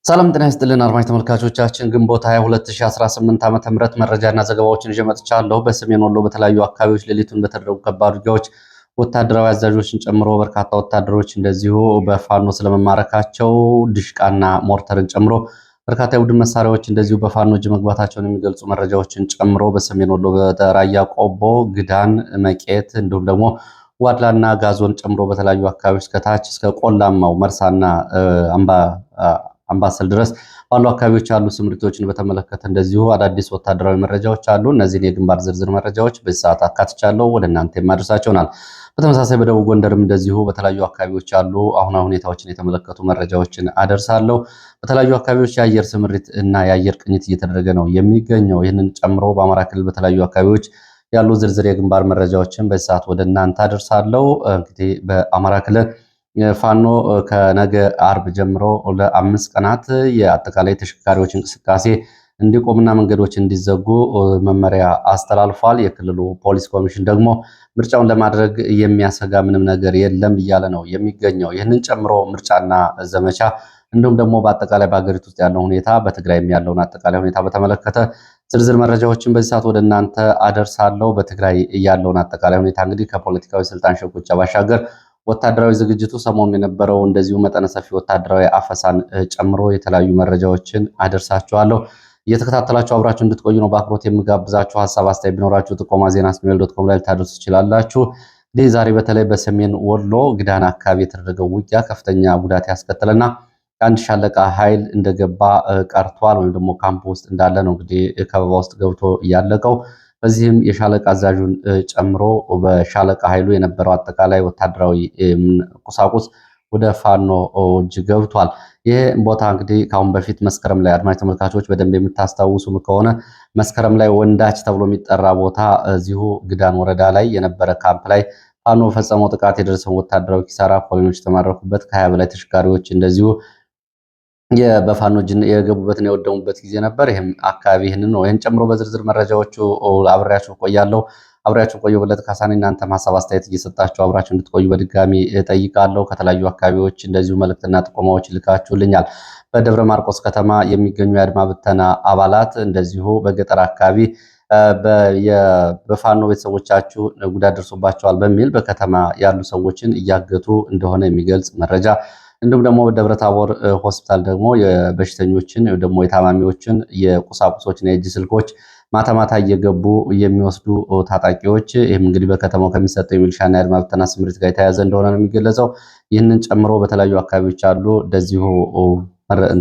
ሰላም ጤና ይስጥልን አድማጭ ተመልካቾቻችን፣ ግንቦት 22 2018 ዓ.ም መረጃና ዘገባዎችን ይዤ መጥቻለሁ። በሰሜን ወሎ በተለያዩ አካባቢዎች ሌሊቱን በተደረጉ ከባድ ውጊያዎች ወታደራዊ አዛዦችን ጨምሮ በርካታ ወታደሮች እንደዚሁ በፋኖ ስለመማረካቸው ድሽቃና ሞርተርን ጨምሮ በርካታ የቡድን መሳሪያዎች እንደዚሁ በፋኖ እጅ መግባታቸውን የሚገልጹ መረጃዎችን ጨምሮ በሰሜን ወሎ በራያ ቆቦ፣ ግዳን፣ መቄት እንዲሁም ደግሞ ዋድላና ጋዞን ጨምሮ በተለያዩ አካባቢዎች ከታች እስከ ቆላማው መርሳና አምባሰል ድረስ ባሉ አካባቢዎች ያሉ ስምሪቶችን በተመለከተ እንደዚሁ አዳዲስ ወታደራዊ መረጃዎች አሉ። እነዚህን የግንባር ዝርዝር መረጃዎች በዚህ ሰዓት አካትቻለሁ፣ ወደ እናንተ የማደርሳቸውናል። በተመሳሳይ በደቡብ ጎንደርም እንደዚሁ በተለያዩ አካባቢዎች ያሉ አሁናዊ ሁኔታዎችን የተመለከቱ መረጃዎችን አደርሳለሁ። በተለያዩ አካባቢዎች የአየር ስምሪት እና የአየር ቅኝት እየተደረገ ነው የሚገኘው። ይህንን ጨምሮ በአማራ ክልል በተለያዩ አካባቢዎች ያሉ ዝርዝር የግንባር መረጃዎችን በዚህ ሰዓት ወደ እናንተ አደርሳለሁ። እንግዲህ በአማራ ክልል ፋኖ ከነገ አርብ ጀምሮ ለ5 ቀናት የአጠቃላይ ተሽከርካሪዎች እንቅስቃሴ እንዲቆምና መንገዶች እንዲዘጉ መመሪያ አስተላልፏል። የክልሉ ፖሊስ ኮሚሽን ደግሞ ምርጫውን ለማድረግ የሚያሰጋ ምንም ነገር የለም እያለ ነው የሚገኘው። ይህንን ጨምሮ ምርጫና ዘመቻ እንዲሁም ደግሞ በአጠቃላይ በሀገሪቱ ውስጥ ያለው ሁኔታ በትግራይም ያለውን አጠቃላይ ሁኔታ በተመለከተ ዝርዝር መረጃዎችን በዚህ ሰዓት ወደ እናንተ አደርሳለሁ። በትግራይ ያለውን አጠቃላይ ሁኔታ እንግዲህ ከፖለቲካዊ ስልጣን ሽኩቻ ባሻገር ወታደራዊ ዝግጅቱ ሰሞኑን የነበረው እንደዚሁ መጠነ ሰፊ ወታደራዊ አፈሳን ጨምሮ የተለያዩ መረጃዎችን አደርሳችኋለሁ። እየተከታተላችሁ አብራችሁ እንድትቆዩ ነው በአክብሮት የምጋብዛችሁ። ሀሳብ አስተያየት ቢኖራችሁ ጥቆማ ዜና@gmail.com ላይ ልታደርሱ ትችላላችሁ። እንግዲህ ዛሬ በተለይ በሰሜን ወሎ ግዳን አካባቢ የተደረገው ውጊያ ከፍተኛ ጉዳት ያስከተለና ከአንድ ሻለቃ ኃይል እንደገባ ቀርቷል፣ ወይም ደግሞ ካምፕ ውስጥ እንዳለ ነው እንግዲህ ከበባ ውስጥ ገብቶ እያለቀው። በዚህም የሻለቃ አዛዡን ጨምሮ በሻለቃ ኃይሉ የነበረው አጠቃላይ ወታደራዊ ቁሳቁስ ወደ ፋኖ እጅ ገብቷል። ይህ ቦታ እንግዲህ ከአሁን በፊት መስከረም ላይ አድማጭ ተመልካቾች በደንብ የምታስታውሱ ከሆነ መስከረም ላይ ወንዳች ተብሎ የሚጠራ ቦታ እዚሁ ግዳን ወረዳ ላይ የነበረ ካምፕ ላይ ፋኖ ፈጸመው ጥቃት የደረሰው ወታደራዊ ኪሳራ፣ ኮሎኔሎች የተማረኩበት፣ ከ20 በላይ ተሽከርካሪዎች እንደዚሁ በፋኖ እጅ የገቡበትን የወደሙበት ጊዜ ነበር። ይህም አካባቢ ይህንን ነው። ይህን ጨምሮ በዝርዝር መረጃዎቹ አብሬያችሁ ቆያለሁ። አብሬያችሁ ቆዩ። በለት ካሳኔ እናንተም ሀሳብ አስተያየት እየሰጣችሁ አብራችሁ እንድትቆዩ በድጋሚ እጠይቃለሁ። ከተለያዩ አካባቢዎች እንደዚሁ መልእክትና ጥቆማዎች ልካችሁልኛል። በደብረ ማርቆስ ከተማ የሚገኙ የአድማ ብተና አባላት እንደዚሁ በገጠር አካባቢ በፋኖ ቤተሰቦቻችሁ ጉዳት ደርሶባቸዋል በሚል በከተማ ያሉ ሰዎችን እያገቱ እንደሆነ የሚገልጽ መረጃ እንዲሁም ደግሞ በደብረታቦር ሆስፒታል ደግሞ የበሽተኞችን ደግሞ የታማሚዎችን የቁሳቁሶችና የእጅ ስልኮች ማታ ማታ እየገቡ የሚወስዱ ታጣቂዎች፣ ይህም እንግዲህ በከተማው ከሚሰጠው የሚሊሻና የአድማ ብተና ስምሪት ጋር የተያያዘ እንደሆነ ነው የሚገለጸው። ይህንን ጨምሮ በተለያዩ አካባቢዎች አሉ እንደዚሁ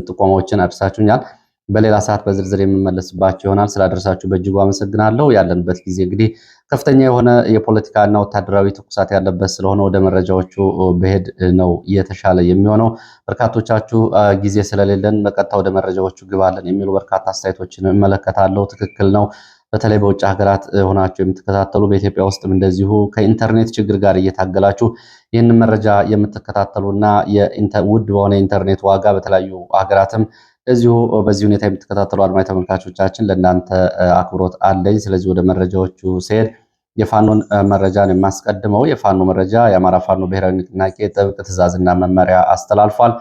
ጥቆማዎችን አድርሳችሁኛል። በሌላ ሰዓት በዝርዝር የምመለስባቸው ይሆናል። ስላደረሳችሁ በእጅጉ አመሰግናለሁ። ያለንበት ጊዜ እንግዲህ ከፍተኛ የሆነ የፖለቲካና ወታደራዊ ትኩሳት ያለበት ስለሆነ ወደ መረጃዎቹ በሄድ ነው የተሻለ የሚሆነው። በርካቶቻችሁ ጊዜ ስለሌለን በቀጥታ ወደ መረጃዎቹ ግባለን የሚሉ በርካታ አስተያየቶችን እመለከታለሁ። ትክክል ነው። በተለይ በውጭ ሀገራት ሆናችሁ የምትከታተሉ በኢትዮጵያ ውስጥም እንደዚሁ ከኢንተርኔት ችግር ጋር እየታገላችሁ ይህንን መረጃ የምትከታተሉና ውድ በሆነ የኢንተርኔት ዋጋ በተለያዩ ሀገራትም እዚሁ በዚህ ሁኔታ የምትከታተሉ አድማጭ ተመልካቾቻችን ለእናንተ አክብሮት አለኝ። ስለዚህ ወደ መረጃዎቹ ሲሄድ የፋኖን መረጃ ነው የማስቀድመው። የፋኖ መረጃ የአማራ ፋኖ ብሔራዊ ንቅናቄ ጥብቅ ትዕዛዝና መመሪያ አስተላልፏል።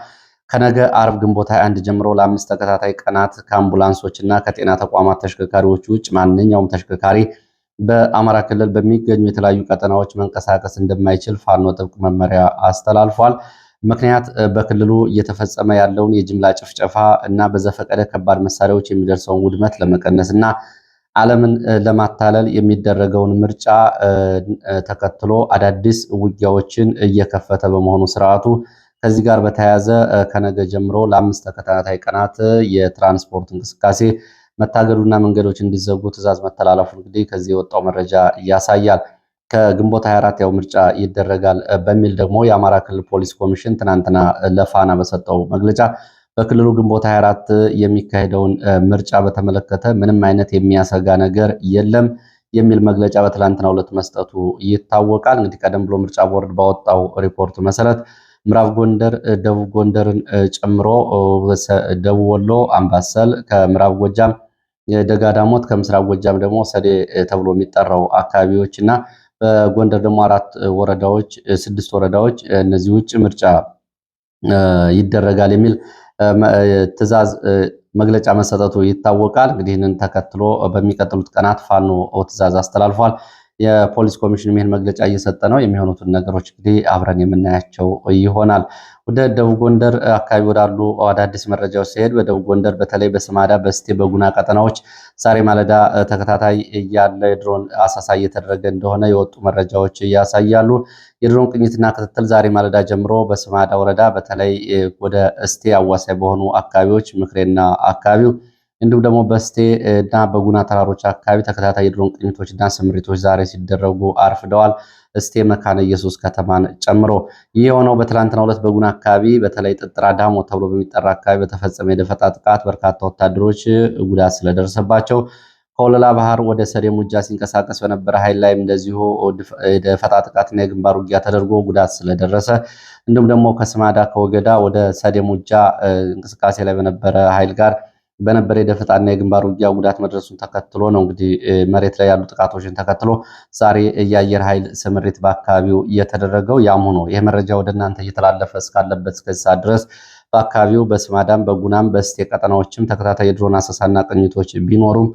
ከነገ አርብ ግንቦት 21 ጀምሮ ለ5 ተከታታይ ቀናት ከአምቡላንሶች እና ከጤና ተቋማት ተሽከርካሪዎች ውጭ ማንኛውም ተሽከርካሪ በአማራ ክልል በሚገኙ የተለያዩ ቀጠናዎች መንቀሳቀስ እንደማይችል ፋኖ ጥብቅ መመሪያ አስተላልፏል። ምክንያት በክልሉ እየተፈጸመ ያለውን የጅምላ ጭፍጨፋ እና በዘፈቀደ ከባድ መሳሪያዎች የሚደርሰውን ውድመት ለመቀነስ እና ዓለምን ለማታለል የሚደረገውን ምርጫ ተከትሎ አዳዲስ ውጊያዎችን እየከፈተ በመሆኑ ስርዓቱ ከዚህ ጋር በተያያዘ ከነገ ጀምሮ ለ5 ተከታታይ ቀናት የትራንስፖርት እንቅስቃሴ መታገዱና መንገዶች እንዲዘጉ ትዕዛዝ መተላለፉ እንግዲህ ከዚህ የወጣው መረጃ ያሳያል። ከግንቦት 24 ያው ምርጫ ይደረጋል በሚል ደግሞ የአማራ ክልል ፖሊስ ኮሚሽን ትናንትና ለፋና በሰጠው መግለጫ በክልሉ ግንቦት 24 የሚካሄደውን ምርጫ በተመለከተ ምንም አይነት የሚያሰጋ ነገር የለም የሚል መግለጫ በትላንትናው ዕለት መስጠቱ ይታወቃል። እንግዲህ ቀደም ብሎ ምርጫ ቦርድ ባወጣው ሪፖርት መሰረት ምዕራብ ጎንደር፣ ደቡብ ጎንደርን ጨምሮ ደቡብ ወሎ አምባሰል፣ ከምዕራብ ጎጃም ደጋዳሞት፣ ከምስራቅ ጎጃም ደግሞ ሰዴ ተብሎ የሚጠራው አካባቢዎች እና በጎንደር ደግሞ 6 ወረዳዎች እነዚህ ውጭ ምርጫ ይደረጋል የሚል ትዕዛዝ መግለጫ መሰጠቱ ይታወቃል። እንግዲህ ይህንን ተከትሎ በሚቀጥሉት ቀናት ፋኖ ትዕዛዝ አስተላልፏል። የፖሊስ ኮሚሽን ይህን መግለጫ እየሰጠ ነው። የሚሆኑትን ነገሮች እንግዲህ አብረን የምናያቸው ይሆናል። ወደ ደቡብ ጎንደር አካባቢ ወዳሉ አዳዲስ መረጃዎች ሲሄድ በደቡብ ጎንደር በተለይ በስማዳ፣ በስቴ፣ በጉና ቀጠናዎች ዛሬ ማለዳ ተከታታይ ያለ የድሮን አሳሳ እየተደረገ እንደሆነ የወጡ መረጃዎች ያሳያሉ። የድሮን ቅኝትና ክትትል ዛሬ ማለዳ ጀምሮ በስማዳ ወረዳ በተለይ ወደ እስቴ አዋሳኝ በሆኑ አካባቢዎች ምክሬና አካባቢው እንዲሁም ደግሞ በስቴ እና በጉና ተራሮች አካባቢ ተከታታይ የድሮን ቅኝቶችና ስምሪቶች ዛሬ ሲደረጉ አርፍደዋል። እስቴ መካነ ኢየሱስ ከተማን ጨምሮ ይህ የሆነው በትላንትናው ዕለት በጉና አካባቢ በተለይ ጥጥራ ዳሞ ተብሎ በሚጠራ አካባቢ በተፈጸመ የደፈጣ ጥቃት በርካታ ወታደሮች ጉዳት ስለደረሰባቸው ከወለላ ባህር ወደ ሰዴ ሙጃ ሲንቀሳቀስ በነበረ ኃይል ላይም እንደዚሁ የደፈጣ ጥቃትና የግንባር ውጊያ ተደርጎ ጉዳት ስለደረሰ እንዲሁም ደግሞ ከስማዳ ከወገዳ ወደ ሰዴ ሙጃ እንቅስቃሴ ላይ በነበረ ኃይል ጋር በነበረ የደፈጣና የግንባር ውጊያ ጉዳት መድረሱን ተከትሎ ነው እንግዲህ መሬት ላይ ያሉ ጥቃቶችን ተከትሎ ዛሬ የአየር ኃይል ስምሪት በአካባቢው እየተደረገው። ያም ሆኖ ይህ መረጃ ወደ እናንተ እየተላለፈ እስካለበት እስከዚህ ሰዓት ድረስ በአካባቢው በስማዳም በጉናም በስቴ ቀጠናዎችም ተከታታይ የድሮን አሰሳና ቅኝቶች ቢኖሩም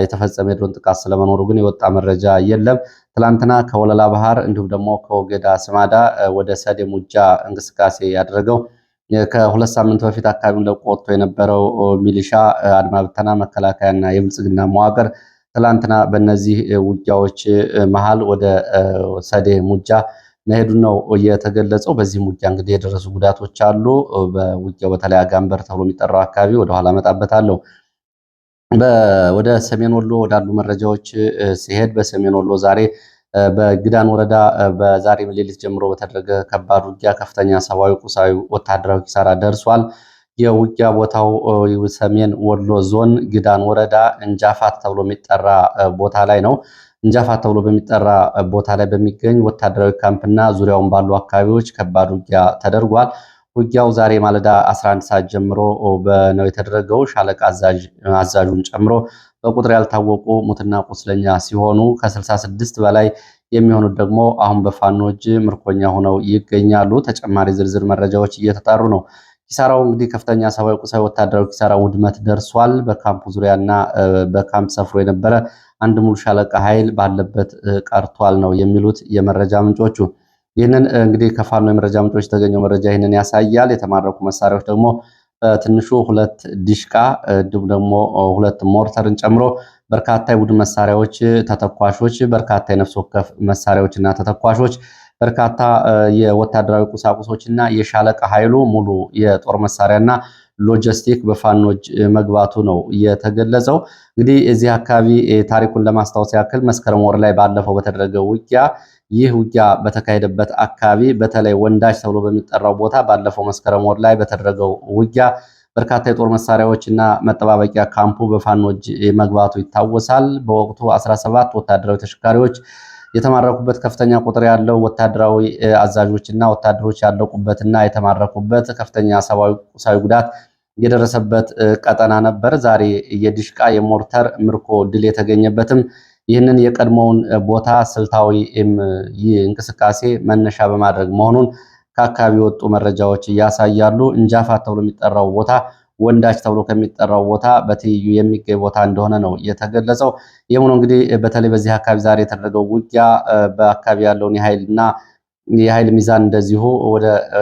የተፈጸመ የድሮን ጥቃት ስለመኖሩ ግን የወጣ መረጃ የለም። ትላንትና ከወለላ ባህር እንዲሁም ደግሞ ከወገዳ ስማዳ ወደ ሰዴ ሙጃ እንቅስቃሴ ያደረገው ከሁለት ሳምንት በፊት አካባቢውን ለቆ ወጥቶ የነበረው ሚሊሻ አድማ ብተና፣ መከላከያና የብልጽግና መዋቅር ትላንትና በእነዚህ ውጊያዎች መሃል ወደ ሰዴ ሙጃ መሄዱን ነው የተገለጸው። በዚህም ውጊያ እንግዲህ የደረሱ ጉዳቶች አሉ። በውጊያው በተለይ አጋንበር ተብሎ የሚጠራው አካባቢ ወደኋላ እመጣበታለሁ። ወደ ሰሜን ወሎ ወዳሉ መረጃዎች ሲሄድ በሰሜን ወሎ ዛሬ በግዳን ወረዳ በዛሬ ሌሊት ጀምሮ በተደረገ ከባድ ውጊያ ከፍተኛ ሰብአዊ፣ ቁሳዊ፣ ወታደራዊ ኪሳራ ደርሷል። የውጊያ ቦታው ሰሜን ወሎ ዞን ግዳን ወረዳ እንጃፋት ተብሎ የሚጠራ ቦታ ላይ ነው። እንጃፋት ተብሎ በሚጠራ ቦታ ላይ በሚገኝ ወታደራዊ ካምፕና ዙሪያውን ባሉ አካባቢዎች ከባድ ውጊያ ተደርጓል። ውጊያው ዛሬ ማለዳ 11 ሰዓት ጀምሮ ነው የተደረገው። ሻለቃ አዛዡን ጨምሮ በቁጥር ያልታወቁ ሙትና ቁስለኛ ሲሆኑ ከ66 በላይ የሚሆኑት ደግሞ አሁን በፋኖ እጅ ምርኮኛ ሆነው ይገኛሉ። ተጨማሪ ዝርዝር መረጃዎች እየተጣሩ ነው። ኪሳራው እንግዲህ ከፍተኛ ሰብአዊ፣ ቁሳዊ፣ ወታደራዊ ኪሳራ ውድመት ደርሷል። በካምፑ ዙሪያና በካምፕ ሰፍሮ የነበረ አንድ ሙሉ ሻለቃ ኃይል ባለበት ቀርቷል ነው የሚሉት የመረጃ ምንጮቹ። ይህንን እንግዲህ ከፋኖ የመረጃ ምንጮች የተገኘው መረጃ ይህንን ያሳያል። የተማረኩ መሳሪያዎች ደግሞ ትንሹ 2 ዲሽቃ እንዲሁም ደግሞ 2 ሞርተርን ጨምሮ በርካታ የቡድን መሳሪያዎች፣ ተተኳሾች፣ በርካታ የነፍስ ወከፍ መሳሪያዎች እና ተተኳሾች፣ በርካታ የወታደራዊ ቁሳቁሶች እና የሻለቃ ኃይሉ ሙሉ የጦር መሳሪያና ሎጂስቲክ በፋኖች መግባቱ ነው የተገለጸው። እንግዲህ እዚህ አካባቢ ታሪኩን ለማስታወስ ያክል መስከረም ወር ላይ ባለፈው በተደረገው ውጊያ ይህ ውጊያ በተካሄደበት አካባቢ በተለይ ወንዳጅ ተብሎ በሚጠራው ቦታ ባለፈው መስከረም ወር ላይ በተደረገው ውጊያ በርካታ የጦር መሳሪያዎች እና መጠባበቂያ ካምፑ በፋኖች መግባቱ ይታወሳል። በወቅቱ 17 ወታደራዊ ተሽከርካሪዎች የተማረኩበት ከፍተኛ ቁጥር ያለው ወታደራዊ አዛዦች እና ወታደሮች ያለቁበትና የተማረኩበት ከፍተኛ ሰብአዊ፣ ቁሳዊ ጉዳት የደረሰበት ቀጠና ነበር። ዛሬ የዲሽቃ የሞርተር ምርኮ ድል የተገኘበትም ይህንን የቀድሞውን ቦታ ስልታዊ እንቅስቃሴ መነሻ በማድረግ መሆኑን ከአካባቢ የወጡ መረጃዎች ያሳያሉ። እንጃፋት ተብሎ የሚጠራው ቦታ ወንዳች ተብሎ ከሚጠራው ቦታ በትይዩ የሚገኝ ቦታ እንደሆነ ነው የተገለጸው። ይህም ነው እንግዲህ በተለይ በዚህ አካባቢ ዛሬ የተደረገው ውጊያ በአካባቢ ያለውን የኃይል ሚዛን እንደዚሁ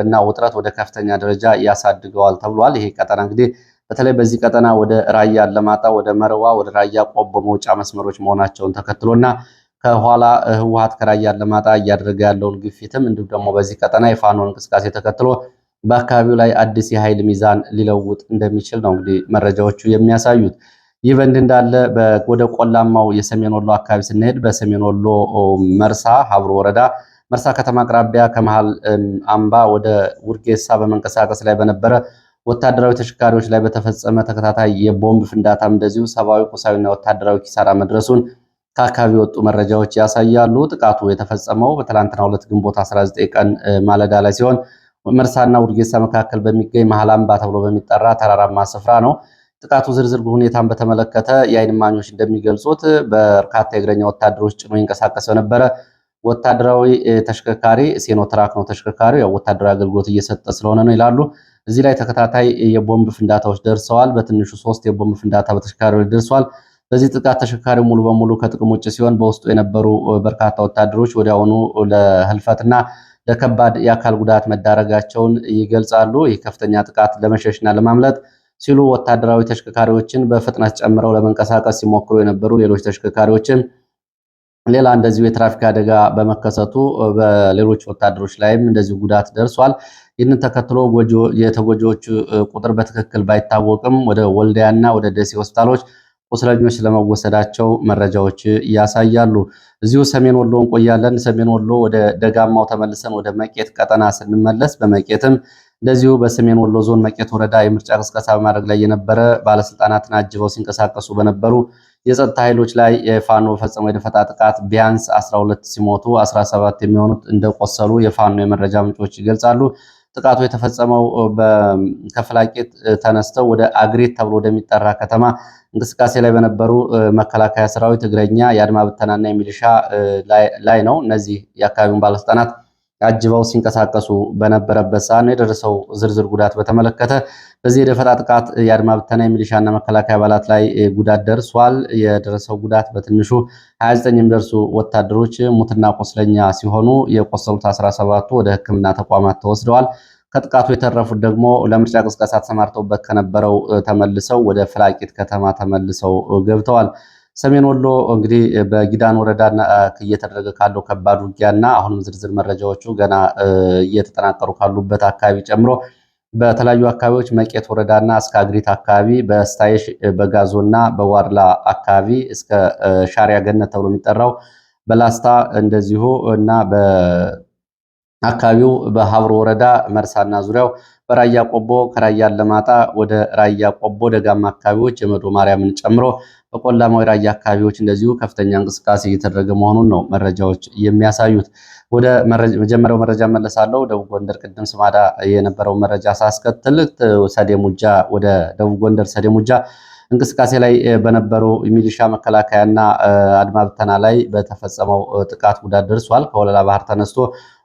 እና ውጥረት ወደ ከፍተኛ ደረጃ ያሳድገዋል ተብሏል። ይሄ ቀጠና እንግዲህ በተለይ በዚህ ቀጠና ወደ ራያ አላማጣ፣ ወደ መረዋ፣ ወደ ራያ ቆቦ መውጫ መስመሮች መሆናቸውን ተከትሎና ከኋላ ህወሓት ከራያ አላማጣ እያደረገ ያለውን ግፊትም እንዲሁም ደግሞ በዚህ ቀጠና የፋኖን እንቅስቃሴ ተከትሎ በአካባቢው ላይ አዲስ የኃይል ሚዛን ሊለውጥ እንደሚችል ነው እንግዲህ መረጃዎቹ የሚያሳዩት። ይህ በእንዲህ እንዳለ ወደ ቆላማው የሰሜን ወሎ አካባቢ ስንሄድ በሰሜን ወሎ መርሳ ሀብሮ ወረዳ መርሳ ከተማ አቅራቢያ ከመሃል አምባ ወደ ውርጌሳ በመንቀሳቀስ ላይ በነበረ ወታደራዊ ተሽከርካሪዎች ላይ በተፈጸመ ተከታታይ የቦምብ ፍንዳታም እንደዚሁ ሰብአዊ፣ ቁሳዊና ወታደራዊ ኪሳራ መድረሱን ከአካባቢ የወጡ መረጃዎች ያሳያሉ። ጥቃቱ የተፈጸመው በትላንትናው ዕለት ግንቦት 19 ቀን ማለዳ ላይ ሲሆን መርሳና ውርጌሳ መካከል በሚገኝ መሃል አምባ ተብሎ በሚጠራ ተራራማ ስፍራ ነው። ጥቃቱ ዝርዝር ሁኔታን በተመለከተ የዓይን እማኞች እንደሚገልጹት በርካታ የእግረኛ ወታደሮች ጭኖ ይንቀሳቀስ የነበረ ወታደራዊ ተሽከርካሪ ሲኖትራክ ነው። ተሽከርካሪው ያው ወታደራዊ አገልግሎት እየሰጠ ስለሆነ ነው ይላሉ። እዚህ ላይ ተከታታይ የቦምብ ፍንዳታዎች ደርሰዋል። በትንሹ 3 የቦምብ ፍንዳታ በተሽከርካሪዎች ደርሷል። በዚህ ጥቃት ተሽከርካሪው ሙሉ በሙሉ ከጥቅም ውጭ ሲሆን በውስጡ የነበሩ በርካታ ወታደሮች ወዲያውኑ ለህልፈትና ለከባድ የአካል ጉዳት መዳረጋቸውን ይገልጻሉ። ይህ ከፍተኛ ጥቃት ለመሸሽና ለማምለጥ ሲሉ ወታደራዊ ተሽከርካሪዎችን በፍጥነት ጨምረው ለመንቀሳቀስ ሲሞክሩ የነበሩ ሌሎች ተሽከርካሪዎችን ሌላ እንደዚሁ የትራፊክ አደጋ በመከሰቱ በሌሎች ወታደሮች ላይም እንደዚሁ ጉዳት ደርሷል። ይህንን ተከትሎ የተጎጂዎቹ ቁጥር በትክክል ባይታወቅም ወደ ወልዲያና ወደ ደሴ ሆስፒታሎች ቁስለኞች ስለመወሰዳቸው መረጃዎች ያሳያሉ። እዚሁ ሰሜን ወሎ እንቆያለን። ሰሜን ወሎ ወደ ደጋማው ተመልሰን ወደ መቄት ቀጠና ስንመለስ በመቄትም እንደዚሁ በሰሜን ወሎ ዞን መቄት ወረዳ የምርጫ ቅስቀሳ በማድረግ ላይ የነበረ ባለስልጣናትን አጅበው ሲንቀሳቀሱ በነበሩ የጸጥታ ኃይሎች ላይ የፋኖ በፈጸመው የደፈጣ ጥቃት ቢያንስ 12 ሲሞቱ 17 የሚሆኑት እንደቆሰሉ የፋኖ የመረጃ ምንጮች ይገልጻሉ። ጥቃቱ የተፈጸመው ከፍላቄት ተነስተው ወደ አግሬት ተብሎ ወደሚጠራ ከተማ እንቅስቃሴ ላይ በነበሩ መከላከያ ሰራዊት፣ እግረኛ፣ የአድማ ብተናና የሚሊሻ ላይ ነው። እነዚህ የአካባቢውን ባለስልጣናት አጅበው ሲንቀሳቀሱ በነበረበት ሰዓት ነው የደረሰው ዝርዝር ጉዳት በተመለከተ በዚህ የደፈጣ ጥቃት የአድማ ብተና የሚሊሻና መከላከያ አባላት ላይ ጉዳት ደርሷል። የደረሰው ጉዳት በትንሹ 29 የሚደርሱ ወታደሮች ሙትና ቆስለኛ ሲሆኑ የቆሰሉት 17ቱ ወደ ሕክምና ተቋማት ተወስደዋል። ከጥቃቱ የተረፉት ደግሞ ለምርጫ ቅስቀሳ ተሰማርተውበት ከነበረው ተመልሰው ወደ ፍላቂት ከተማ ተመልሰው ገብተዋል። ሰሜን ወሎ እንግዲህ በጊዳን ወረዳ እየተደረገ ካለው ከባድ ውጊያና አሁንም ዝርዝር መረጃዎቹ ገና እየተጠናቀሩ ካሉበት አካባቢ ጨምሮ በተለያዩ አካባቢዎች መቄት ወረዳና እስከ አግሪት አካባቢ በስታይሽ በጋዞና በዋርላ አካባቢ እስከ ሻሪያ ገነት ተብሎ የሚጠራው በላስታ እንደዚሁ እና በአካባቢው በሀብሮ ወረዳ መርሳና ዙሪያው በራያ ቆቦ ከራያ አላማጣ ወደ ራያ ቆቦ ደጋማ አካባቢዎች የመዶ ማርያምን ጨምሮ በቆላማው ራያ አካባቢዎች እንደዚሁ ከፍተኛ እንቅስቃሴ እየተደረገ መሆኑን ነው መረጃዎች የሚያሳዩት። ወደ መጀመሪያው መረጃ መለሳለሁ። ደቡብ ጎንደር ቅድም ስማዳ የነበረው መረጃ ሳስከትል ሰዴሙጃ ወደ ደቡብ ጎንደር ሰዴሙጃ እንቅስቃሴ ላይ በነበሩ ሚሊሻ መከላከያና አድማ ብተና ላይ በተፈጸመው ጥቃት ጉዳት ደርሷል። ከወለላ ባህር ተነስቶ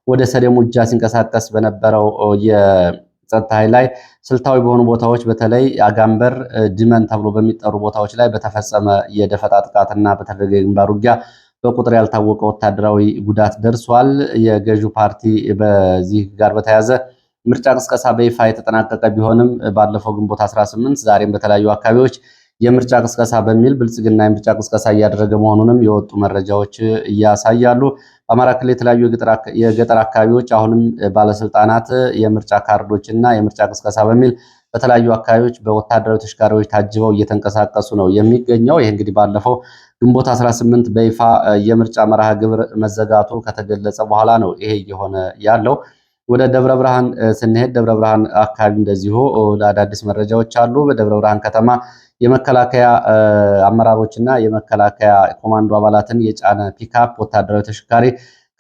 ወደ ሰዴሙጃ ሲንቀሳቀስ በነበረው የጸጥታ ኃይል ላይ ስልታዊ በሆኑ ቦታዎች በተለይ አጋምበር፣ ድመን ተብሎ በሚጠሩ ቦታዎች ላይ በተፈጸመ የደፈጣ ጥቃትና በተደረገ የግንባር ውጊያ በቁጥር ያልታወቀ ወታደራዊ ጉዳት ደርሷል። የገዢው ፓርቲ በዚህ ጋር በተያያዘ ምርጫ ቅስቀሳ በይፋ የተጠናቀቀ ቢሆንም ባለፈው ግንቦት 18 ዛሬም በተለያዩ አካባቢዎች የምርጫ ቅስቀሳ በሚል ብልጽግና የምርጫ ቅስቀሳ እያደረገ መሆኑንም የወጡ መረጃዎች ያሳያሉ። በአማራ ክልል የተለያዩ የገጠር አካባቢዎች አሁንም ባለስልጣናት የምርጫ ካርዶችና የምርጫ ቅስቀሳ በሚል በተለያዩ አካባቢዎች በወታደራዊ ተሽከርካሪዎች ታጅበው እየተንቀሳቀሱ ነው የሚገኘው። ይህ እንግዲህ ባለፈው ግንቦት 18 በይፋ የምርጫ መርሃ ግብር መዘጋቱ ከተገለጸ በኋላ ነው ይሄ እየሆነ ያለው። ወደ ደብረ ብርሃን ስንሄድ ደብረ ብርሃን አካባቢ እንደዚሁ አዳዲስ መረጃዎች አሉ። በደብረ ብርሃን ከተማ የመከላከያ አመራሮችና የመከላከያ ኮማንዶ አባላትን የጫነ ፒክአፕ ወታደራዊ ተሽከርካሪ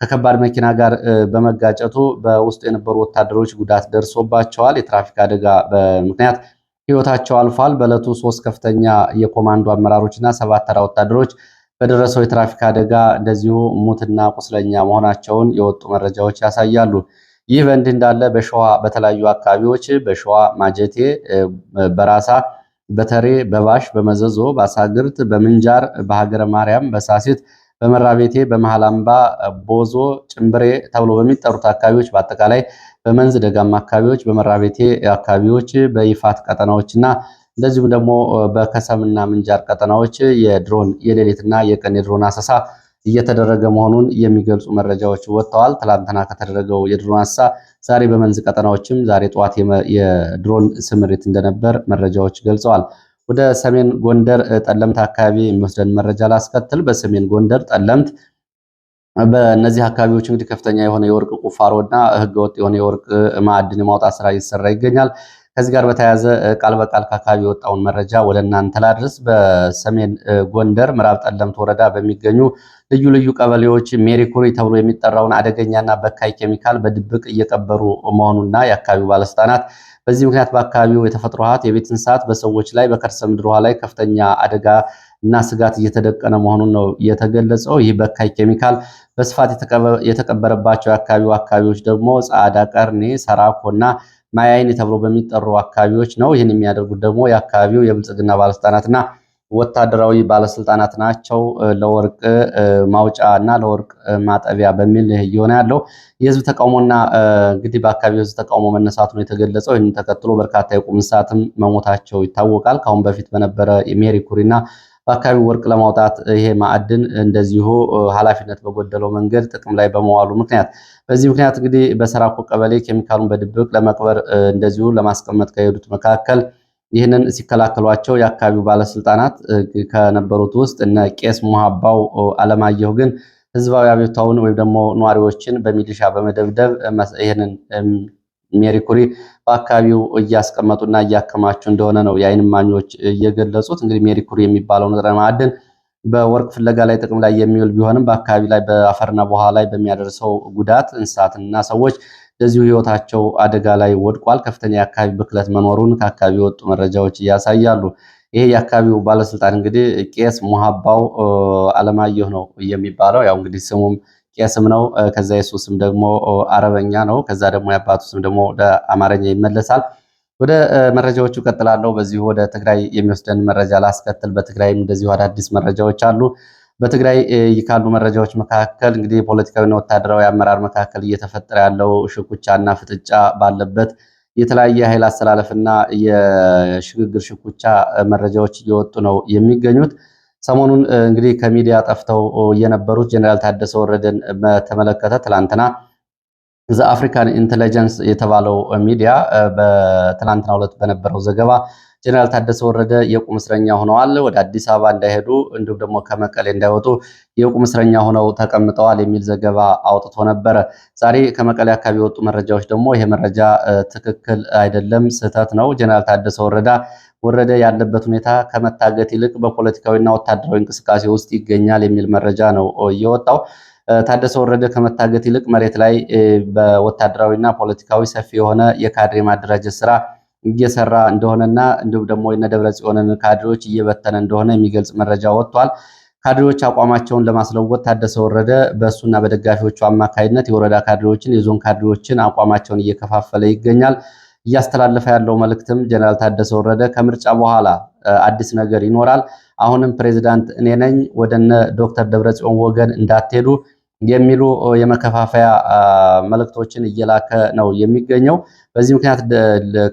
ከከባድ መኪና ጋር በመጋጨቱ በውስጡ የነበሩ ወታደሮች ጉዳት ደርሶባቸዋል። የትራፊክ አደጋ በምክንያት ህይወታቸው አልፏል። በዕለቱ 3 ከፍተኛ የኮማንዶ አመራሮችና 7 ተራ ወታደሮች በደረሰው የትራፊክ አደጋ እንደዚሁ ሙትና ቁስለኛ መሆናቸውን የወጡ መረጃዎች ያሳያሉ። ይህ በእንዲህ እንዳለ በሸዋ በተለያዩ አካባቢዎች በሸዋ ማጀቴ፣ በራሳ፣ በተሬ፣ በባሽ፣ በመዘዞ፣ በአሳግርት፣ በምንጃር፣ በሀገረ ማርያም፣ በሳሲት፣ በመራቤቴ፣ በመሃል አምባ፣ ቦዞ፣ ጭምብሬ ተብሎ በሚጠሩት አካባቢዎች በአጠቃላይ በመንዝ ደጋማ አካባቢዎች፣ በመራቤቴ አካባቢዎች፣ በይፋት ቀጠናዎችና እንደዚሁም ደግሞ በከሰምና ምንጃር ቀጠናዎች የድሮን የሌሊትና የቀን የድሮን አሰሳ እየተደረገ መሆኑን የሚገልጹ መረጃዎች ወጥተዋል። ትላንትና ከተደረገው የድሮን አሰሳ ዛሬ በመንዝ ቀጠናዎችም ዛሬ ጠዋት የድሮን ስምሪት እንደነበር መረጃዎች ገልጸዋል። ወደ ሰሜን ጎንደር ጠለምት አካባቢ የሚወስደን መረጃ ላስከትል። በሰሜን ጎንደር ጠለምት በእነዚህ አካባቢዎች እንግዲህ ከፍተኛ የሆነ የወርቅ ቁፋሮና ህገወጥ የሆነ የወርቅ ማዕድን የማውጣት ስራ እየተሰራ ይገኛል። ከዚህ ጋር በተያያዘ ቃል በቃል ከአካባቢ የወጣውን መረጃ ወደ እናንተ ላድርስ። በሰሜን ጎንደር ምዕራብ ጠለምት ወረዳ በሚገኙ ልዩ ልዩ ቀበሌዎች ሜሪኩሪ ተብሎ የሚጠራውን አደገኛና በካይ ኬሚካል በድብቅ እየቀበሩ መሆኑና የአካባቢው ባለስልጣናት በዚህ ምክንያት በአካባቢው የተፈጥሮ ሀብት፣ የቤት እንስሳት፣ በሰዎች ላይ በከርሰ ምድር ውሃ ላይ ከፍተኛ አደጋ እና ስጋት እየተደቀነ መሆኑን ነው የተገለጸው። ይህ በካይ ኬሚካል በስፋት የተቀበረባቸው የአካባቢዎች ደግሞ ጻዳ ቀርኔ፣ ሰራኮና ማያይን ተብሎ በሚጠሩ አካባቢዎች ነው። ይህን የሚያደርጉት ደግሞ የአካባቢው የብልጽግና ባለስልጣናትና ወታደራዊ ባለስልጣናት ናቸው። ለወርቅ ማውጫ እና ለወርቅ ማጠቢያ በሚል እየሆነ ያለው የህዝብ ተቃውሞና እንግዲህ በአካባቢው ህዝብ ተቃውሞ መነሳቱ ነው የተገለጸው። ይህን ተከትሎ በርካታ የቁም እንስሳትም መሞታቸው ይታወቃል። ከአሁን በፊት በነበረ የሜሪ ኩሪና በአካባቢው ወርቅ ለማውጣት ይሄ ማዕድን እንደዚሁ ኃላፊነት በጎደለው መንገድ ጥቅም ላይ በመዋሉ ምክንያት በዚህ ምክንያት እንግዲህ በሰራኮ ቀበሌ ኬሚካሉን በድብቅ ለመቅበር እንደዚሁ ለማስቀመጥ ከሄዱት መካከል ይህንን ሲከላከሏቸው የአካባቢው ባለስልጣናት ከነበሩት ውስጥ እነ ቄስ ሙሃባው አለማየሁ ግን ህዝባዊ አብዮታውን ወይም ደግሞ ነዋሪዎችን በሚሊሻ በመደብደብ ይህንን ሜሪ ኩሪ በአካባቢው እያስቀመጡና እያከማቹ እንደሆነ ነው የዓይን እማኞች እየገለጹት። እንግዲህ ሜሪ ኩሪ የሚባለው ንጥረ ማዕድን በወርቅ ፍለጋ ላይ ጥቅም ላይ የሚውል ቢሆንም በአካባቢ ላይ በአፈርና በውሃ ላይ በሚያደርሰው ጉዳት እንስሳትና ሰዎች እንደዚሁ ህይወታቸው አደጋ ላይ ወድቋል። ከፍተኛ የአካባቢ ብክለት መኖሩን ከአካባቢ የወጡ መረጃዎች እያሳያሉ። ይሄ የአካባቢው ባለስልጣን እንግዲህ ቄስ ሙሃባው አለማየሁ ነው የሚባለው። ያው እንግዲህ ስሙም ቄስም ነው። ከዛ የሱ ስም ደግሞ አረበኛ ነው። ከዛ ደግሞ የአባቱ ስም ደግሞ ወደ አማርኛ ይመለሳል። ወደ መረጃዎቹ ቀጥላለሁ። በዚሁ ወደ ትግራይ የሚወስደን መረጃ ላስከትል። በትግራይም እንደዚሁ አዳዲስ መረጃዎች አሉ። በትግራይ ካሉ መረጃዎች መካከል እንግዲህ የፖለቲካዊና ወታደራዊ አመራር መካከል እየተፈጠረ ያለው ሽኩቻና ፍጥጫ ባለበት የተለያየ ኃይል አስተላለፍና የሽግግር ሽኩቻ መረጃዎች እየወጡ ነው የሚገኙት። ሰሞኑን እንግዲህ ከሚዲያ ጠፍተው የነበሩት ጀነራል ታደሰ ወረደን በተመለከተ ትላንትና ዘ አፍሪካን ኢንተለጀንስ የተባለው ሚዲያ በትላንትናው ዕለት በነበረው ዘገባ ጀነራል ታደሰ ወረደ የቁም እስረኛ ሆነዋል፣ ወደ አዲስ አበባ እንዳይሄዱ እንዲሁም ደግሞ ከመቀሌ እንዳይወጡ የቁም እስረኛ ሆነው ተቀምጠዋል የሚል ዘገባ አውጥቶ ነበረ። ዛሬ ከመቀሌ አካባቢ የወጡ መረጃዎች ደግሞ ይሄ መረጃ ትክክል አይደለም፣ ስህተት ነው፣ ጀነራል ታደሰ ወረደ ያለበት ሁኔታ ከመታገት ይልቅ በፖለቲካዊና ወታደራዊ እንቅስቃሴ ውስጥ ይገኛል የሚል መረጃ ነው የወጣው። ታደሰ ወረደ ከመታገት ይልቅ መሬት ላይ በወታደራዊና ፖለቲካዊ ሰፊ የሆነ የካድሬ ማደራጀት ስራ እየሰራ እንደሆነና እንዲሁም ደግሞ የነደብረ ጽዮንን ካድሬዎች እየበተነ እንደሆነ የሚገልጽ መረጃ ወጥቷል። ካድሬዎች አቋማቸውን ለማስለወጥ ታደሰ ወረደ በእሱና በደጋፊዎቹ አማካይነት የወረዳ ካድሬዎችን፣ የዞን ካድሬዎችን አቋማቸውን እየከፋፈለ ይገኛል። እያስተላለፈ ያለው መልእክትም ጀነራል ታደሰ ወረደ ከምርጫ በኋላ አዲስ ነገር ይኖራል፣ አሁንም ፕሬዚዳንት እኔ ነኝ፣ ወደነ ዶክተር ደብረጽዮን ወገን እንዳትሄዱ የሚሉ የመከፋፈያ መልእክቶችን እየላከ ነው የሚገኘው። በዚህ ምክንያት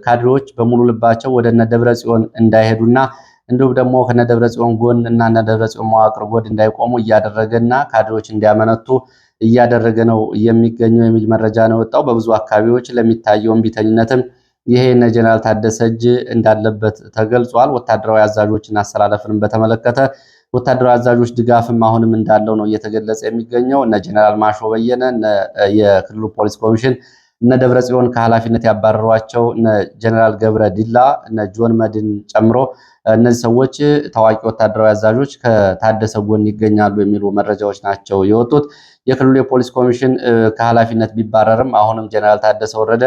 ካድሬዎች በሙሉ ልባቸው ወደ እነ ደብረጽዮን እንዳይሄዱና እንዲሁም ደግሞ ከነ ደብረጽዮን ጎን እና እነ ደብረጽዮን መዋቅር ጎን እንዳይቆሙ እያደረገና ካድሬዎች እንዲያመነቱ እያደረገ ነው የሚገኘው የሚል መረጃ ነው የወጣው። በብዙ አካባቢዎች ለሚታየው እምቢተኝነትም ይሄ እነ ጀነራል ታደሰ እጅ እንዳለበት ተገልጿል። ወታደራዊ አዛዦችን አሰላለፍንም በተመለከተ ወታደራዊ አዛዦች ድጋፍም አሁንም እንዳለው ነው እየተገለጸ የሚገኘው። እነ ጀነራል ማሾ በየነ፣ የክልሉ ፖሊስ ኮሚሽን እነ ደብረጽዮን ከኃላፊነት ያባረሯቸው እነ ጀነራል ገብረ ዲላ፣ እነ ጆን መድን ጨምሮ እነዚህ ሰዎች ታዋቂ ወታደራዊ አዛዦች ከታደሰ ጎን ይገኛሉ የሚሉ መረጃዎች ናቸው የወጡት። የክልሉ የፖሊስ ኮሚሽን ከኃላፊነት ቢባረርም አሁንም ጀነራል ታደሰ ወረደ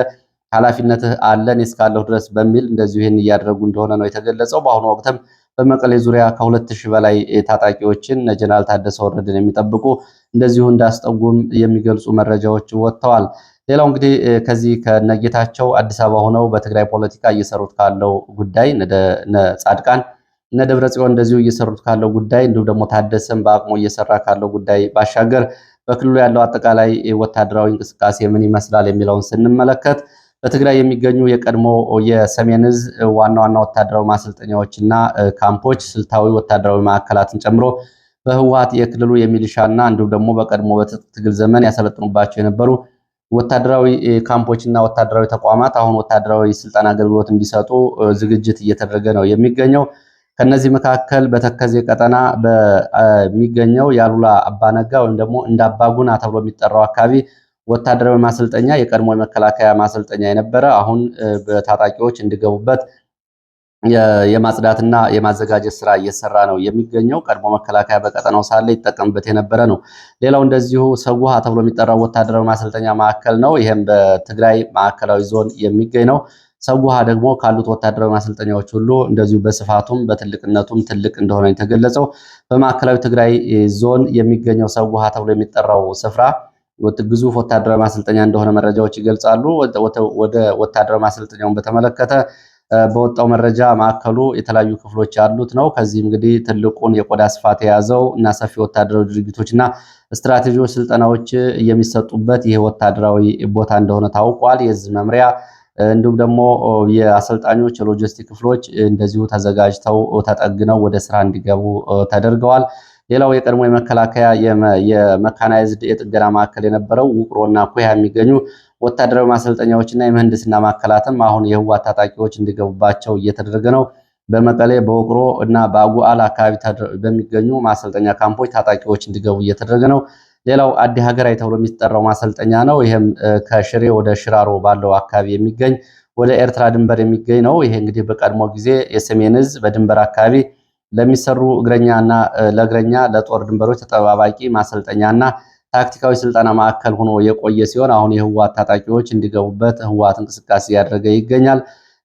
ኃላፊነትህ አለን እስካለሁ ድረስ በሚል እንደዚሁ ይህን እያደረጉ እንደሆነ ነው የተገለጸው። በአሁኑ ወቅትም በመቀሌ ዙሪያ ከ2000 በላይ ታጣቂዎችን ጀነራል ታደሰ ወረደን የሚጠብቁ እንደዚሁ እንዳስጠጉም የሚገልጹ መረጃዎች ወጥተዋል። ሌላው እንግዲህ ከዚህ ከነጌታቸው አዲስ አበባ ሆነው በትግራይ ፖለቲካ እየሰሩት ካለው ጉዳይ ጻድቃን እነ ደብረጽዮን እንደዚሁ እየሰሩት ካለው ጉዳይ እንዲሁም ደግሞ ታደሰም በአቅሙ እየሰራ ካለው ጉዳይ ባሻገር በክልሉ ያለው አጠቃላይ ወታደራዊ እንቅስቃሴ ምን ይመስላል የሚለውን ስንመለከት በትግራይ የሚገኙ የቀድሞ የሰሜን ዕዝ ዋና ዋና ወታደራዊ ማሰልጠኛዎችና ካምፖች ስልታዊ ወታደራዊ ማዕከላትን ጨምሮ በህወሓት የክልሉ የሚሊሻና እንዲሁም ደግሞ በቀድሞ በትጥቅ ትግል ዘመን ያሰለጥኑባቸው የነበሩ ወታደራዊ ካምፖችና ወታደራዊ ተቋማት አሁን ወታደራዊ ስልጠና አገልግሎት እንዲሰጡ ዝግጅት እየተደረገ ነው የሚገኘው። ከነዚህ መካከል በተከዜ ቀጠና በሚገኘው ያሉላ አባነጋ ወይም ደግሞ እንደ አባጉና ተብሎ የሚጠራው አካባቢ ወታደራዊ ማሰልጠኛ የቀድሞ የመከላከያ ማሰልጠኛ የነበረ አሁን በታጣቂዎች እንዲገቡበት የማጽዳትና የማዘጋጀት ስራ እየሰራ ነው የሚገኘው። ቀድሞ መከላከያ በቀጠናው ሳለ ይጠቀምበት የነበረ ነው። ሌላው እንደዚሁ ሰጉሃ ተብሎ የሚጠራው ወታደራዊ ማሰልጠኛ ማዕከል ነው። ይሄም በትግራይ ማዕከላዊ ዞን የሚገኝ ነው። ሰጉሃ ደግሞ ካሉት ወታደራዊ ማሰልጠኛዎች ሁሉ እንደዚሁ በስፋቱም በትልቅነቱም ትልቅ እንደሆነ የተገለጸው በማዕከላዊ ትግራይ ዞን የሚገኘው ሰጉሃ ተብሎ የሚጠራው ስፍራ ግዙፍ ወታደራዊ ማሰልጠኛ እንደሆነ መረጃዎች ይገልጻሉ። ወደ ወታደራዊ ማሰልጠኛውን በተመለከተ በወጣው መረጃ ማዕከሉ የተለያዩ ክፍሎች ያሉት ነው። ከዚህ እንግዲህ ትልቁን የቆዳ ስፋት የያዘው እና ሰፊ ወታደራዊ ድርጊቶችና ስትራቴጂዎች ስልጠናዎች የሚሰጡበት ይህ ወታደራዊ ቦታ እንደሆነ ታውቋል። የዚህ መምሪያ እንዲሁም ደግሞ የአሰልጣኞች የሎጂስቲክ ክፍሎች እንደዚሁ ተዘጋጅተው ተጠግነው ወደ ስራ እንዲገቡ ተደርገዋል። ሌላው የቀድሞ የመከላከያ የመካናይዝድ የጥገና ማዕከል የነበረው ውቅሮና ኩያ የሚገኙ ወታደራዊ ማሰልጠኛዎችና የምህንድስና ማዕከላትም አሁን የህወሓት ታጣቂዎች እንዲገቡባቸው እየተደረገ ነው። በመቀሌ በውቅሮ እና በአጉአል አካባቢ በሚገኙ ማሰልጠኛ ካምፖች ታጣቂዎች እንዲገቡ እየተደረገ ነው። ሌላው አዲ ሀገራዊ ተብሎ የሚጠራው ማሰልጠኛ ነው። ይህም ከሽሬ ወደ ሽራሮ ባለው አካባቢ የሚገኝ ወደ ኤርትራ ድንበር የሚገኝ ነው። ይሄ እንግዲህ በቀድሞ ጊዜ የሰሜን ዕዝ በድንበር አካባቢ ለሚሰሩ እግረኛና ለእግረኛ ለጦር ድንበሮች ተጠባባቂ ማሰልጠኛና ታክቲካዊ ስልጠና ማዕከል ሆኖ የቆየ ሲሆን አሁን የህወሓት ታጣቂዎች እንዲገቡበት ህወሓት እንቅስቃሴ እያደረገ ይገኛል።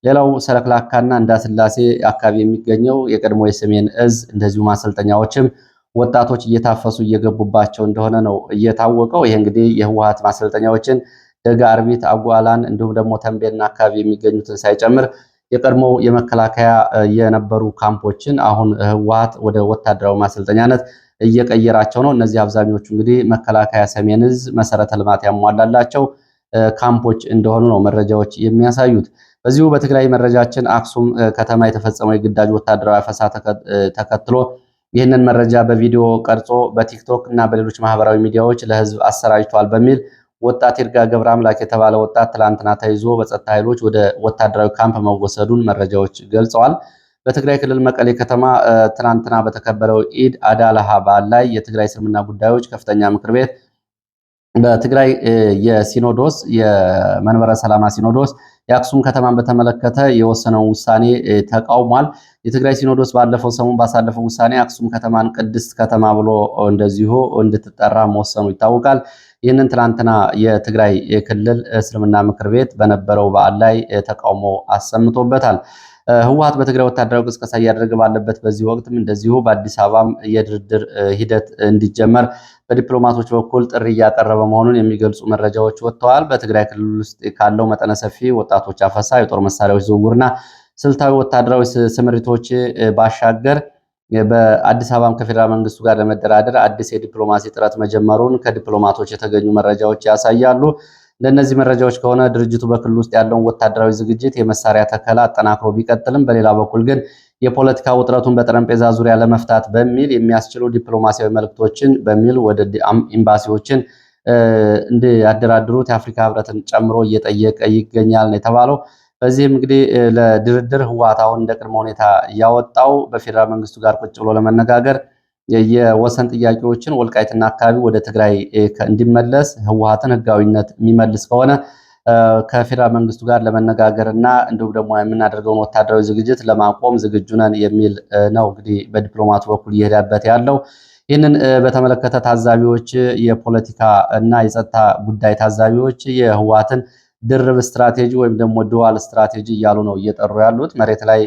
ሌላው ሰረክላካና እንዳስላሴ አካባቢ የሚገኘው የቀድሞ የሰሜን ዕዝ እንደዚሁ ማሰልጠኛዎችም ወጣቶች እየታፈሱ እየገቡባቸው እንደሆነ ነው እየታወቀው። ይሄ እንግዲህ የህወሓት ማሰልጠኛዎችን ደጋ አርቢት፣ አጓላን እንዲሁም ደግሞ ተንቤና አካባቢ የሚገኙትን ሳይጨምር የቀድሞው የመከላከያ የነበሩ ካምፖችን አሁን ህወሓት ወደ ወታደራዊ ማሰልጠኛነት እየቀየራቸው ነው። እነዚህ አብዛኞቹ እንግዲህ መከላከያ ሰሜን ዕዝ መሰረተ ልማት ያሟላላቸው ካምፖች እንደሆኑ ነው መረጃዎች የሚያሳዩት። በዚሁ በትግራይ መረጃችን አክሱም ከተማ የተፈጸመው የግዳጅ ወታደራዊ አፈሳ ተከትሎ ይህንን መረጃ በቪዲዮ ቀርጾ በቲክቶክ እና በሌሎች ማህበራዊ ሚዲያዎች ለህዝብ አሰራጭቷል በሚል ወጣት ይርጋ ገብረ አምላክ የተባለ ወጣት ትላንትና ተይዞ በጸጥታ ኃይሎች ወደ ወታደራዊ ካምፕ መወሰዱን መረጃዎች ገልጸዋል። በትግራይ ክልል መቀሌ ከተማ ትናንትና በተከበረው ኢድ አዳልሃ በዓል ላይ የትግራይ እስልምና ጉዳዮች ከፍተኛ ምክር ቤት በትግራይ የሲኖዶስ የመንበረ ሰላማ ሲኖዶስ የአክሱም ከተማን በተመለከተ የወሰነውን ውሳኔ ተቃውሟል። የትግራይ ሲኖዶስ ባለፈው ሰሞን ባሳለፈው ውሳኔ አክሱም ከተማን ቅድስት ከተማ ብሎ እንደዚሁ እንድትጠራ መወሰኑ ይታወቃል። ይህንን ትናንትና የትግራይ ክልል እስልምና ምክር ቤት በነበረው በዓል ላይ ተቃውሞ አሰምቶበታል። ህወሓት በትግራይ ወታደራዊ ቅስቀሳ እያደረገ ባለበት በዚህ ወቅትም እንደዚሁ በአዲስ አበባም የድርድር ሂደት እንዲጀመር በዲፕሎማቶች በኩል ጥሪ እያቀረበ መሆኑን የሚገልጹ መረጃዎች ወጥተዋል። በትግራይ ክልል ውስጥ ካለው መጠነ ሰፊ ወጣቶች አፈሳ፣ የጦር መሳሪያዎች ዝውውርና ስልታዊ ወታደራዊ ስምሪቶች ባሻገር በአዲስ አበባም ከፌዴራል መንግስቱ ጋር ለመደራደር አዲስ የዲፕሎማሲ ጥረት መጀመሩን ከዲፕሎማቶች የተገኙ መረጃዎች ያሳያሉ። እንደነዚህ መረጃዎች ከሆነ ድርጅቱ በክልል ውስጥ ያለውን ወታደራዊ ዝግጅት፣ የመሳሪያ ተከላ አጠናክሮ ቢቀጥልም በሌላ በኩል ግን የፖለቲካ ውጥረቱን በጠረጴዛ ዙሪያ ለመፍታት በሚል የሚያስችሉ ዲፕሎማሲያዊ መልእክቶችን በሚል ወደ ኤምባሲዎችን እንዲያደራድሩት የአፍሪካ ህብረትን ጨምሮ እየጠየቀ ይገኛል ነው የተባለው። በዚህም እንግዲህ ለድርድር ህወሓት አሁን እንደ ቅድመ ሁኔታ ያወጣው በፌዴራል መንግስቱ ጋር ቁጭ ብሎ ለመነጋገር የወሰን ጥያቄዎችን ወልቃይትና አካባቢ ወደ ትግራይ እንዲመለስ ህወሓትን ህጋዊነት የሚመልስ ከሆነ ከፌዴራል መንግስቱ ጋር ለመነጋገር እና እንዲሁም ደግሞ የምናደርገውን ወታደራዊ ዝግጅት ለማቆም ዝግጁ ነን የሚል ነው እንግዲህ በዲፕሎማቱ በኩል እየሄዳበት ያለው። ይህንን በተመለከተ ታዛቢዎች፣ የፖለቲካ እና የጸጥታ ጉዳይ ታዛቢዎች የህወሓትን ድርብ ስትራቴጂ ወይም ደግሞ ዱዋል ስትራቴጂ እያሉ ነው እየጠሩ ያሉት። መሬት ላይ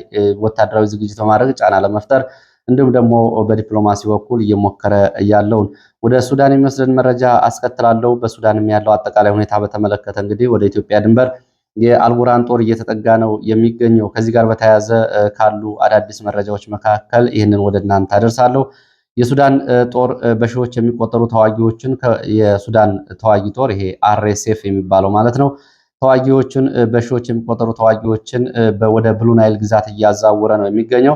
ወታደራዊ ዝግጅት በማድረግ ጫና ለመፍጠር እንዲሁም ደግሞ በዲፕሎማሲ በኩል እየሞከረ ያለውን ወደ ሱዳን የሚወስደን መረጃ አስከትላለሁ። በሱዳንም ያለው አጠቃላይ ሁኔታ በተመለከተ እንግዲህ ወደ ኢትዮጵያ ድንበር የአልቡራን ጦር እየተጠጋ ነው የሚገኘው። ከዚህ ጋር በተያያዘ ካሉ አዳዲስ መረጃዎች መካከል ይህንን ወደ እናንተ አደርሳለሁ። የሱዳን ጦር በሺዎች የሚቆጠሩ ተዋጊዎችን የሱዳን ተዋጊ ጦር ይሄ አርኤስኤፍ የሚባለው ማለት ነው ተዋጊዎችን በሺዎች የሚቆጠሩ ተዋጊዎችን ወደ ብሉ ናይል ግዛት እያዛወረ ነው የሚገኘው።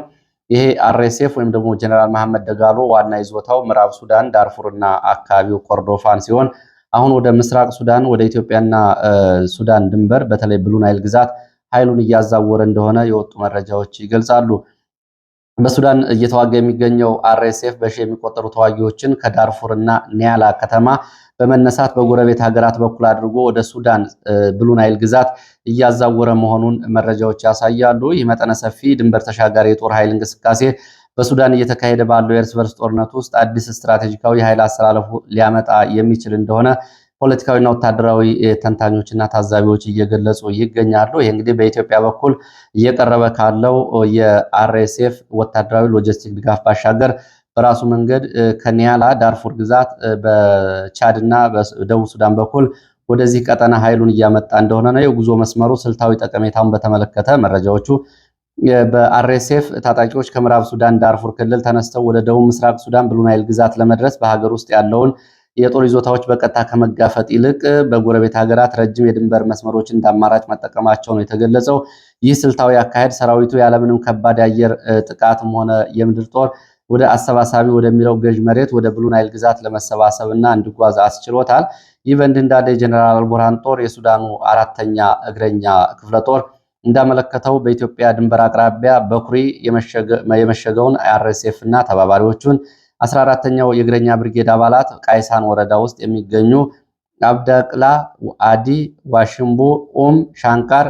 ይሄ አርኤስኤፍ ወይም ደግሞ ጀነራል መሐመድ ደጋሎ ዋና ይዞታው ምዕራብ ሱዳን ዳርፉርና አካባቢው ኮርዶፋን ሲሆን አሁን ወደ ምስራቅ ሱዳን ወደ ኢትዮጵያና ሱዳን ድንበር በተለይ ብሉ ናይል ግዛት ኃይሉን እያዛወረ እንደሆነ የወጡ መረጃዎች ይገልጻሉ። በሱዳን እየተዋጋ የሚገኘው አርኤስኤፍ በሺህ የሚቆጠሩ ተዋጊዎችን ከዳርፉርና ኒያላ ከተማ በመነሳት በጎረቤት ሀገራት በኩል አድርጎ ወደ ሱዳን ብሉ ናይል ግዛት እያዛወረ መሆኑን መረጃዎች ያሳያሉ። ይህ መጠነ ሰፊ ድንበር ተሻጋሪ የጦር ኃይል እንቅስቃሴ በሱዳን እየተካሄደ ባለው የእርስ በርስ ጦርነት ውስጥ አዲስ ስትራቴጂካዊ የኃይል አሰላለፉ ሊያመጣ የሚችል እንደሆነ ፖለቲካዊና ወታደራዊ ተንታኞችና ታዛቢዎች እየገለጹ ይገኛሉ። ይህ እንግዲህ በኢትዮጵያ በኩል እየቀረበ ካለው የአርኤስኤፍ ወታደራዊ ሎጂስቲክ ድጋፍ ባሻገር በራሱ መንገድ ከኒያላ ዳርፉር ግዛት በቻድና በደቡብ ሱዳን በኩል ወደዚህ ቀጠና ኃይሉን እያመጣ እንደሆነ ነው። የጉዞ መስመሩ ስልታዊ ጠቀሜታውን በተመለከተ መረጃዎቹ በአርኤስኤፍ ታጣቂዎች ከምዕራብ ሱዳን ዳርፉር ክልል ተነስተው ወደ ደቡብ ምስራቅ ሱዳን ብሉ ናይል ግዛት ለመድረስ በሀገር ውስጥ ያለውን የጦር ይዞታዎች በቀጥታ ከመጋፈጥ ይልቅ በጎረቤት ሀገራት ረጅም የድንበር መስመሮችን እንዳማራጭ መጠቀማቸው ነው የተገለጸው። ይህ ስልታዊ አካሄድ ሰራዊቱ ያለምንም ከባድ የአየር ጥቃትም ሆነ የምድር ጦር ወደ አሰባሳቢ ወደሚለው ገዥ መሬት ወደ ብሉ ናይል ግዛት ለመሰባሰብና እንዲጓዝ አስችሎታል። ይህ በእንዲህ እንዳለ የጀኔራል አልቡርሃን ጦር የሱዳኑ 4ኛ እግረኛ ክፍለ ጦር እንዳመለከተው በኢትዮጵያ ድንበር አቅራቢያ በኩሪ የመሸገውን አርኤስኤፍ እና ተባባሪዎቹን 14ኛው የእግረኛ ብርጌድ አባላት ቃይሳን ወረዳ ውስጥ የሚገኙ አብደቅላ፣ አዲ፣ ዋሽምቡ፣ ሻንቃር፣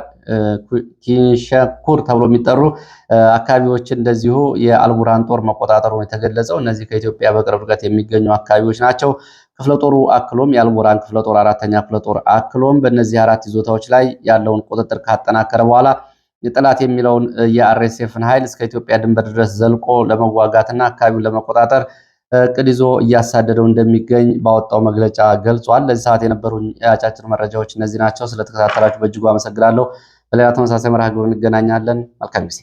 ኪንሸኩር ተብሎ የሚጠሩ አካባቢዎችን እንደዚሁ የአልቡርሃን ጦር መቆጣጠሩን የተገለጸው። እነዚህ ከኢትዮጵያ በቅርብ ርቀት የሚገኙ አካባቢዎች ናቸው። ክፍለ ጦሩ አክሎም የአልቡርሃን ክፍለ ጦር 4ኛ ክፍለ ጦር አክሎም በእነዚህ 4 ይዞታዎች ላይ ያለውን ቁጥጥር ካጠናከረ በኋላ የጠላት የሚለውን የአርኤስኤፍን ኃይል እስከ ኢትዮጵያ ድንበር ድረስ ዘልቆ ለመዋጋትና አካባቢውን ለመቆጣጠር እቅድ ይዞ እያሳደደው እንደሚገኝ ባወጣው መግለጫ ገልጿል። ለዚህ ሰዓት የነበሩ አጫጭር መረጃዎች እነዚህ ናቸው። ስለተከታተላችሁ በእጅጉ አመሰግናለሁ። በሌላ ተመሳሳይ መርሃ ግብር እንገናኛለን። መልካም ጊዜ